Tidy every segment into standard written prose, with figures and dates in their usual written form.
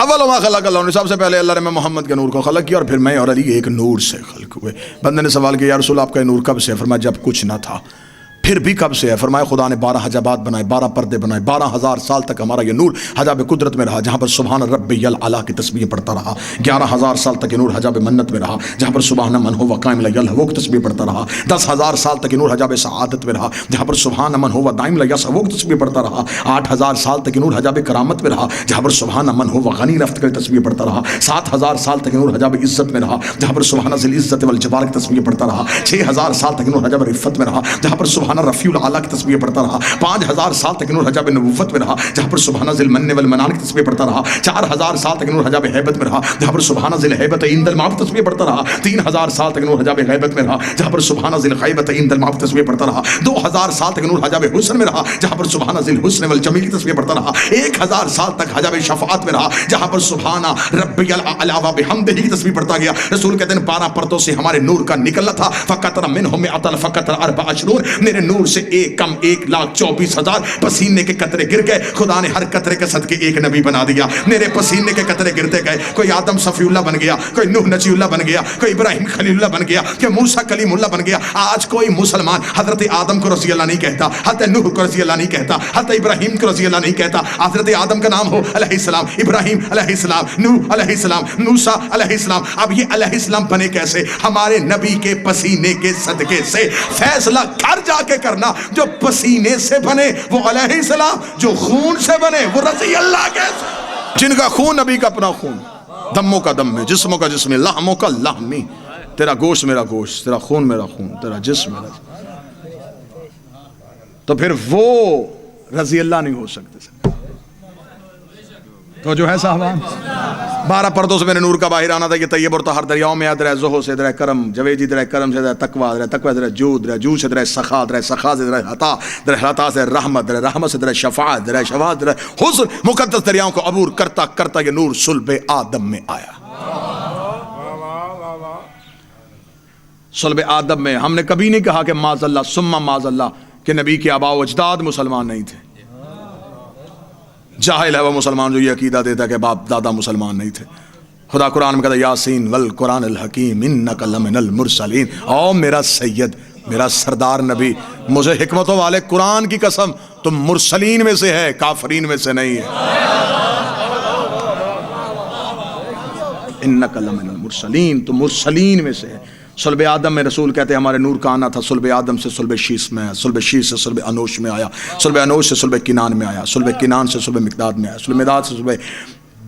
اول ما خلق اللہ، سب سے پہلے اللہ نے میں محمد کے نور کو خلق کیا اور پھر میں اور علی ایک نور سے خلق ہوئے۔ بندے نے سوال کیا یا رسول آپ کا یہ نور کب سے ہے؟ فرمایا جب کچھ نہ تھا۔ پھر بھی کب سے ہے؟ فرمایا خدا نے 12 حجابات بنائے، 12 پردے بنائے، 12,000 سال تک ہمارا یہ نور حجاب قدرت میں رہا، جہاں پر سبحان ربی الاعلیٰ کی تسبیح پڑھتا رہا۔ 11,000 سال تک یہ نور حجاب منت میں رہا، جہاں پر سبحان من ہو قائم الیہ کی تسبیح پڑھتا رہا۔ 10,000 سال تک یہ نور حجاب سعادت میں رہا، جہاں پر سبحان من ہو دائم الیہ کی تسبیح پڑھتا رہا۔ 8,000 سال تک یہ نور حجاب کرامت میں رہا، جہاں پر سبحان من ہو غنی رفت کی تسبیح پڑھتا رہا۔ 7,000 سال تک یہ نور حجاب عزت میں رہا، جہاں پر سبحان ذی العزت والجلال کی تسبیح پڑھتا رہا۔ 6,000 سال تک یہ نور حجاب رفت میں رہا، جہاں پر سبحان رفیع الاعلیٰ تسبیح پڑھتا رہا۔ 5,000 سال تک نور حجاب نبوت میں رہا، جہاں پر سبحان ذی المن والمنان کی تسبیح پڑھتا رہا۔ 4,000 سال تک نور حجاب ہیبت میں رہا، جہاں پر سبحان ذی الہیبت عند المعاد تسبیح پڑھتا رہا۔ 3,000 سال تک نور حجاب غیبت میں رہا، جہاں پر سبحان ذی الغیبت عند المعاد تسبیح پڑھتا رہا۔ 2,000 سال تک نور حجاب حسن میں رہا، جہاں پر سبحان ذی الحسن والجمیل کی تسبیح پڑھتا رہا۔ 1,000 سال تک حجاب شفاعت میں رہا، جہاں پر سبحان ربی الاعلیٰ وبحمدہ کی تسبیح پڑھتا گیا۔ رسول کہتے ہیں 12 پردوں سے ہمارے نور کا نکلنا تھا، فقطر منہم مئۃ فقطر 24، میرے نور سے ایک کم 1,24,000 پسینے کے قطرے گر گئے، خدا نے ہر قطرے کے صدقے ایک نبی بنا دیا۔ میرے پسینے کے قطرے گرتے گئے، کوئی آدم صفی اللہ بن گیا، کوئی نوح نجی اللہ بن گیا، کوئی ابراہیم خلیل اللہ بن گیا، کوئی موسیٰ کلیم اللہ بن گیا۔ آج کوئی مسلمان حضرت آدم کو رضی اللہ نہیں کہتا، حضرت نوح کو رضی اللہ نہیں کہتا، حضرت ابراہیم کو رضی اللہ نہیں کہتا۔ حضرت آدم کا نام ہو علیہ السلام، ابراہیم علیہ السلام، نوح علیہ السلام، موسیٰ علیہ السلام۔ اب یہ علیہ السلام بنے کیسے؟ ہمارے نبی کے پسینے کے صدقے سے۔ فیصلہ گھر جا کے کرنا، جو پسینے سے بنے وہ علیہ السلام، جو خون سے بنے وہ رضی اللہ کے، جن کا خون نبی کا اپنا خون، دموں کا دم ہے، جسموں کا جسم ہے، لحموں کا لحمی، تیرا گوشت میرا گوشت، تیرا خون میرا خون، تیرا جسم میرا، تو پھر وہ رضی اللہ نہیں ہو سکتے۔ تو جو ہے صاحبان 12 پردوں سے میرے نور کا باہر آنا تھا، یہ طیب اور طاہر دریاؤں میں در زہو سے در کرم، جویجی در کرم سے در تقوی، در تقوی در جود، در جود سے در سخا، در سخا سے در عطا، در عطا سے رحمت، در رحمت سے در شفاعت، در شفاعت در حسن۔ مقدس دریاؤں کو عبور کرتا کرتا یہ نور صلب آدم میں آیا۔ صلب آدم میں ہم نے کبھی نہیں کہا کہ معاذ اللہ ثم معاذ اللہ کہ نبی کے آباء و اجداد مسلمان نہیں تھے۔ جاہل ہے وہ مسلمان جو یہ عقیدہ دیتا ہے کہ باپ دادا مسلمان نہیں تھے۔ خدا قرآن میں کہتا ہے یاسین والقرآن الحکیم انک لمن المرسلین۔ او میرا سید، میرا سردار نبی، مجھے حکمتوں والے قرآن کی قسم تم مرسلین میں سے ہے، کافرین میں سے نہیں ہے۔ انک لمن المرسلین، تم مرسلین میں سے ہے۔ صلب آدم میں رسول کہتے ہیں ہمارے نور کا آنا تھا، صلب آدم سے صلب شیس میں آیا، صلب شیس سے صلب انوش میں آیا، صلب انوش سے صلب کنان میں آیا، صلب کنان سے صلب مقداد میں آیا، صلب مقداد سے صلب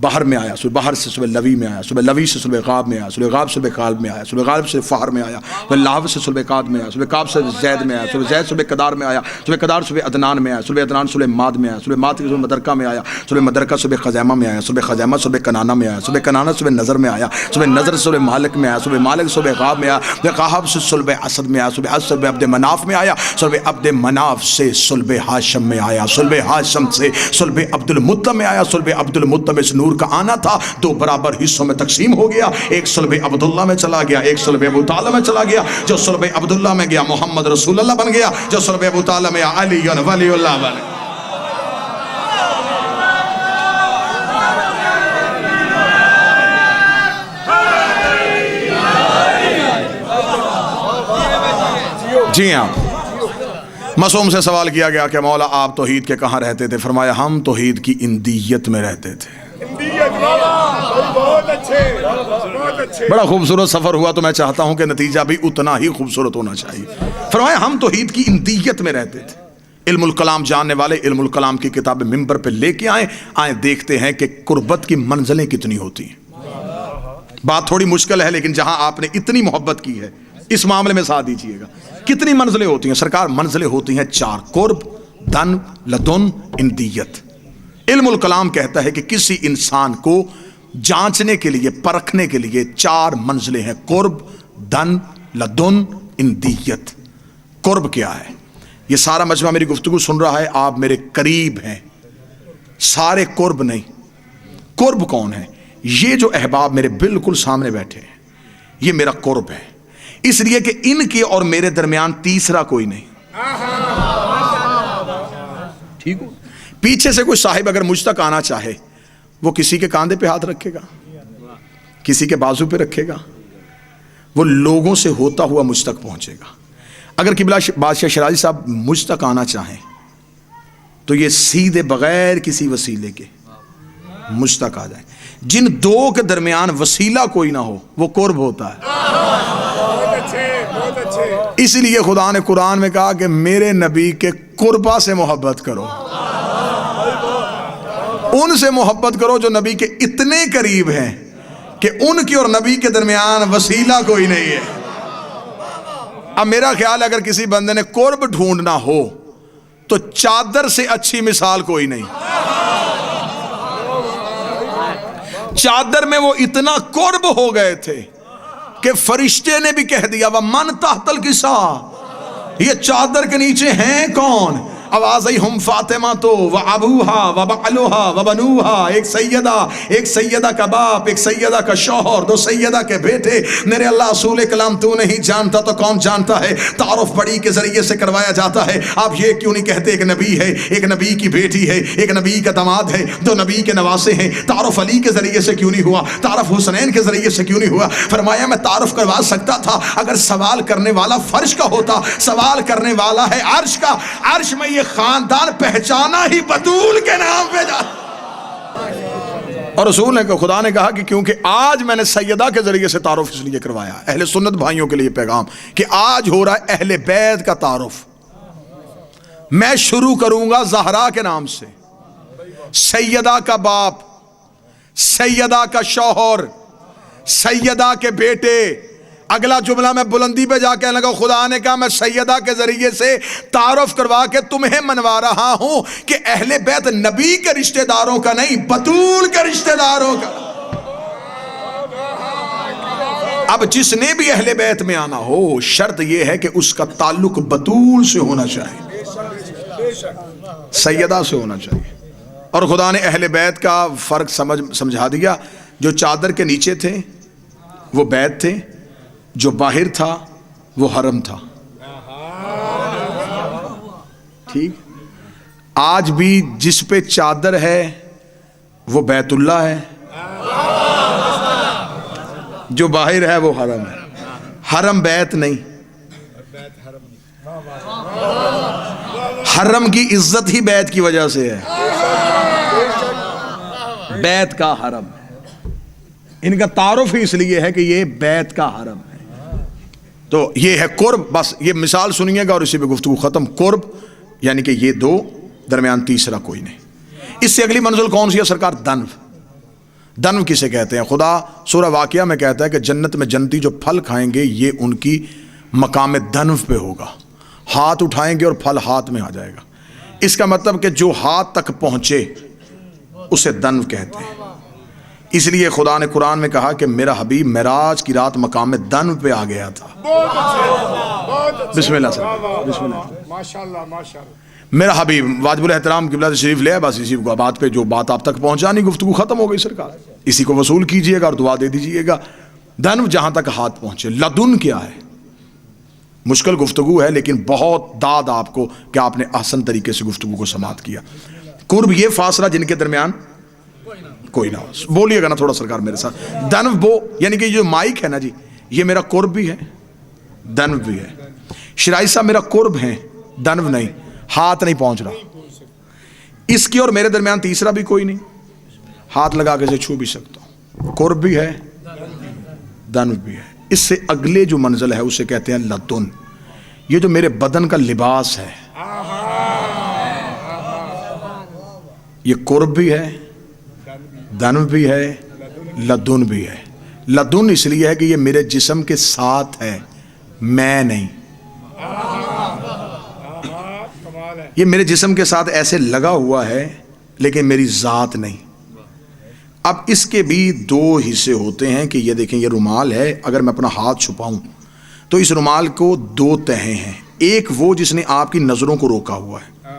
بحر میں آیا، صلب بحر سے صلب لوی میں آیا، صلب لوی سے صلب غاب میں آیا، صلب غاب سے صلب غالب میں آیا، صلب غالب سے فہر میں آیا، صلب لاہب سے صلب قاد میں آیا، صلب قاد سے زید میں آیا، صلب زید صلب قدار میں آیا، صلب قدار صلب عدنان میں آیا، صلب عدنان صلب ماد میں آیا، صلب ماد صلب مدرکہ میں آیا، صلب مدرکہ صلب خزیمہ میں آیا، صلب خزیمہ صلب کنانہ میں آیا، صلب کنانہ صلب نظر میں آیا، صلب نظر صلب مالک میں آیا، صلب مالک صلب غاب میں آیا، غاب سے صلب اسد میں آیا، صلب اسد صلب عبد مناف میں آیا، صلب عبد مناف سے صلب ہاشم میں آیا، صلب ہاشم سے صلب عبد المطلب میں آیا، صلب عبد المطلب اس نور کا آنا تھا، 2 برابر حصوں میں تقسیم ہو گیا، ایک صلب عبداللہ میں چلا گیا، ایک صلب ابو طالب میں چلا گیا۔ جو صلب عبداللہ میں گیا محمد رسول اللہ بن گیا، جو صلب ابو طالب میں علی ولی اللہ بن گیا۔ جی ہاں، معصوم سے سوال کیا گیا کہ مولا آپ توحید کے کہاں رہتے تھے؟ فرمایا ہم توحید کی اندیت میں رہتے تھے۔ بڑا خوبصورت سفر ہوا، تو میں چاہتا ہوں کہ نتیجہ بھی اتنا ہی خوبصورت ہونا چاہیے۔ فرمایا ہم توحید کی اندیت میں رہتے تھے۔ علم الکلام جاننے والے علم الکلام کی کتاب ممبر پہ لے کے آئیں دیکھتے ہیں کہ قربت کی منزلیں کتنی ہوتی ہیں۔ بات تھوڑی مشکل ہے، لیکن جہاں آپ نے اتنی محبت کی ہے اس معاملے میں ساتھ دیجئے گا۔ کتنی منزلیں ہوتی ہیں سرکار؟ منزلیں ہوتی ہیں 4: قرب، دن، لدن، اندیت۔ علم الکلام کہتا ہے کہ کسی انسان کو جانچنے کے لیے، پرکھنے کے لیے 4 منزلیں ہیں: قرب، دن، لدن، اندیت۔ قرب کیا ہے؟ یہ سارا مجمع میری گفتگو سن رہا ہے، آپ میرے قریب ہیں، سارے قرب نہیں۔ قرب کون ہے؟ یہ جو احباب میرے بالکل سامنے بیٹھے ہیں، یہ میرا قرب ہے، اس لیے کہ ان کے اور میرے درمیان تیسرا کوئی نہیں۔ ٹھیک ہو؟ پیچھے سے کوئی صاحب اگر مجھ تک آنا چاہے، وہ کسی کے کاندھے پہ ہاتھ رکھے گا، کسی کے بازو پہ رکھے گا، وہ لوگوں سے ہوتا ہوا مجھ تک پہنچے گا۔ اگر قبلہ بادشاہ شیرازی صاحب مجھ تک آنا چاہیں تو یہ سیدھے بغیر کسی وسیلے کے مجھ تک آ جائیں۔ جن دو کے درمیان وسیلہ کوئی نہ ہو وہ قرب ہوتا ہے۔ اس لیے خدا نے قرآن میں کہا کہ میرے نبی کے قربہ سے محبت کرو، ان سے محبت کرو جو نبی کے اتنے قریب ہیں کہ ان کی اور نبی کے درمیان وسیلہ کوئی نہیں ہے۔ اب میرا خیال ہے اگر کسی بندے نے قرب ڈھونڈنا ہو تو چادر سے اچھی مثال کوئی نہیں۔ چادر میں وہ اتنا قرب ہو گئے تھے کہ فرشتے نے بھی کہہ دیا وَمَنْ تَحْتَ الْكِسَاءِ، یہ چادر کے نیچے ہیں کون؟ آواز آئی ہم فاطمہ تو وَأَبُوهَا وَبَعْلُهَا وَبَنُوهَا، ایک سیدہ کا باپ، ایک سیدہ کا شوہر، دو سیدہ کے بیٹے۔ میرے اللہ رسول کلام تو نہیں جانتا تو کون جانتا ہے؟ تعارف بڑی کے ذریعے سے کروایا جاتا ہے۔ آپ یہ کیوں نہیں کہتے ایک نبی ہے، ایک نبی کی بیٹی ہے، ایک نبی کا داماد ہے، دو نبی کے نواسے ہیں؟ تعارف علی کے ذریعے سے کیوں نہیں ہوا؟ تعارف حسنین کے ذریعے سے کیوں نہیں ہوا؟ فرمایا میں تعارف کروا سکتا تھا اگر سوال کرنے والا فرش کا ہوتا، سوال کرنے والا ہے عرش کا، عرش میں یہ خاندان پہچانا ہی بطول کے نام پہ جا۔ اور رسول نے خدا نے کہا کہ کیونکہ آج میں نے سیدہ کے ذریعے سے تعارف اس لیے کروایا، اہل سنت بھائیوں کے لیے پیغام کہ آج ہو رہا ہے اہل بیت کا تعارف۔ میں شروع کروں گا زہرا کے نام سے، سیدہ کا باپ، سیدہ کا شوہر، سیدہ کے بیٹے۔ اگلا جملہ میں بلندی پہ جا کے لگا خدا نے کہا میں سیدہ کے ذریعے سے تعارف کروا کے تمہیں منوا رہا ہوں کہ اہل بیت نبی کے رشتہ داروں کا نہیں، بطول کے رشتہ داروں کا۔ اب جس نے بھی اہل بیت میں آنا ہو شرط یہ ہے کہ اس کا تعلق بطول سے ہونا چاہیے، سیدہ سے ہونا چاہیے۔ اور خدا نے اہل بیت کا فرق سمجھا دیا۔ جو چادر کے نیچے تھے وہ بیت تھے، جو باہر تھا وہ حرم تھا۔ ٹھیک، آج بھی جس پہ چادر ہے وہ بیت اللہ ہے، جو باہر ہے وہ حرم ہے۔ حرم بیت نہیں، حرم کی عزت ہی بیت کی وجہ سے ہے، بیت کا حرم ہے۔ ان کا تعارف ہی اس لیے ہے کہ یہ بیت کا حرم ہے۔ تو یہ ہے قرب، بس یہ مثال سنیے گا اور اسی پہ گفتگو ختم۔ قرب یعنی کہ یہ دو درمیان تیسرا کوئی نہیں۔ اس سے اگلی منزل کون سی ہے سرکار؟ دنو۔ دنو کسے کہتے ہیں؟ خدا سورہ واقعہ میں کہتا ہے کہ جنت میں جنتی جو پھل کھائیں گے یہ ان کی مقام دنو پہ ہوگا، ہاتھ اٹھائیں گے اور پھل ہاتھ میں آ جائے گا۔ اس کا مطلب کہ جو ہاتھ تک پہنچے اسے دنو کہتے ہیں۔ اس لیے خدا نے قرآن میں کہا کہ میرا حبیب معراج کی رات مقام دنو پہ آ گیا تھا۔ بسم اللہ سر، بسم اللہ، ماشاءاللہ ماشاءاللہ۔ میرا حبیب واجب الاحترام قبلہ شریف لے، بس اسی بات پہ جو بات آپ تک پہنچانی گفتگو ختم ہو گئی سرکار، اسی کو وصول کیجئے گا اور دعا دے دیجئے گا۔ دنو جہاں تک ہاتھ پہنچے۔ لدن کیا ہے؟ مشکل گفتگو ہے لیکن بہت داد آپ کو کہ آپ نے احسن طریقے سے گفتگو کو سماعت کیا۔ قرب یہ فاصلہ جن کے درمیان کوئی نہ ہو۔ بولیے گا نا تھوڑا سرکار میرے ساتھ؟ دنو وہ یعنی کہ جو مائک ہے نا جی، یہ میرا قرب بھی ہے، دنو بھی ہے۔ شیرازی صاحب میرا قرب ہے، دنو نہیں، ہاتھ نہیں پہنچ رہا۔ اس کی اور میرے درمیان تیسرا بھی کوئی نہیں، ہاتھ لگا کے سے چھو بھی سکتا ہوں۔ قرب بھی ہے، دنو بھی ہے۔ اس سے اگلے جو منزل ہے اسے کہتے ہیں لدن۔ یہ جو میرے بدن کا لباس ہے یہ قرب بھی ہے، دنو بھی ہے، لدن بھی ہے۔ لدن اس لیے ہے کہ یہ میرے جسم کے ساتھ ہے، میں نہیں۔ یہ میرے جسم کے ساتھ ایسے لگا ہوا ہے لیکن میری ذات نہیں۔ اب اس کے بھی دو حصے ہوتے ہیں کہ یہ دیکھیں یہ رومال ہے، اگر میں اپنا ہاتھ چھپاؤں تو اس رومال کو دو تہیں ہیں، ایک وہ جس نے آپ کی نظروں کو روکا ہوا ہے،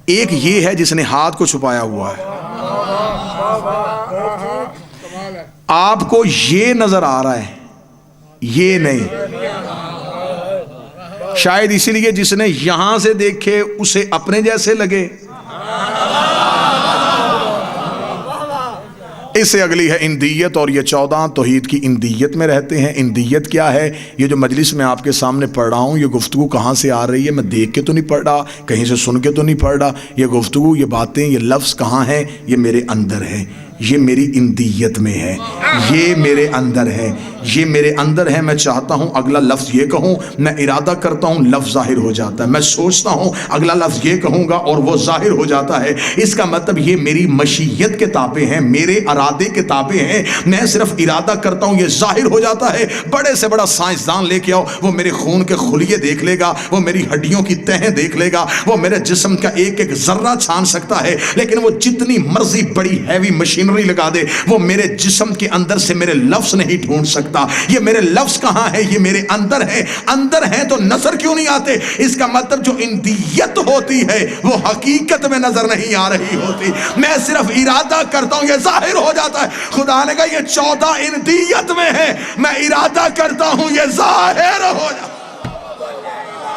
ایک یہ ہے جس نے ہاتھ کو چھپایا ہوا ہے۔ آپ کو یہ نظر آ رہا ہے، یہ نہیں۔ شاید اسی لیے جس نے یہاں سے دیکھے اسے اپنے جیسے لگے، اس سے اگلی ہے اندیت، اور یہ 14 توحید کی اندیت میں رہتے ہیں۔ اندیت کیا ہے؟ یہ جو مجلس میں آپ کے سامنے پڑھ رہا ہوں، یہ گفتگو کہاں سے آ رہی ہے؟ میں دیکھ کے تو نہیں پڑھ رہا، کہیں سے سن کے تو نہیں پڑھ رہا، یہ گفتگو، یہ باتیں، یہ لفظ کہاں ہیں؟ یہ میرے اندر ہے، یہ میری اندیت میں ہے، یہ میرے اندر ہے، یہ میرے اندر ہے۔ میں چاہتا ہوں اگلا لفظ یہ کہوں، میں ارادہ کرتا ہوں لفظ ظاہر ہو جاتا ہے، میں سوچتا ہوں اگلا لفظ یہ کہوں گا اور وہ ظاہر ہو جاتا ہے۔ اس کا مطلب یہ میری مشیت کے تابع ہیں، میرے ارادے کے تابع ہیں۔ میں صرف ارادہ کرتا ہوں، یہ ظاہر ہو جاتا ہے۔ بڑے سے بڑا سائنسدان لے کے آؤ، وہ میرے خون کے خلیے دیکھ لے گا، وہ میری ہڈیوں کی تہیں دیکھ لے گا، وہ میرے جسم کا ایک ایک ذرہ چھان سکتا ہے، لیکن وہ جتنی مرضی بڑی ہیوی مشینری لگا دے، وہ میرے جسم کے اندر سے میرے لفظ نہیں ڈھونڈ سکتا۔ یہ میرے لفظ کہاں ہے؟ یہ میرے اندر ہے۔ اندر ہیں تو نظر کیوں نہیں آتے؟ اس کا مطلب جو اندیت ہوتی ہے وہ حقیقت میں نظر نہیں آ رہی ہوتی، میں صرف ارادہ کرتا ہوں، یہ ظاہر ہو جاتا ہے۔ خدا نے کہا یہ 14 اندیت میں ہے، میں ارادہ کرتا ہوں، یہ ظاہر ہو جاتا ہے۔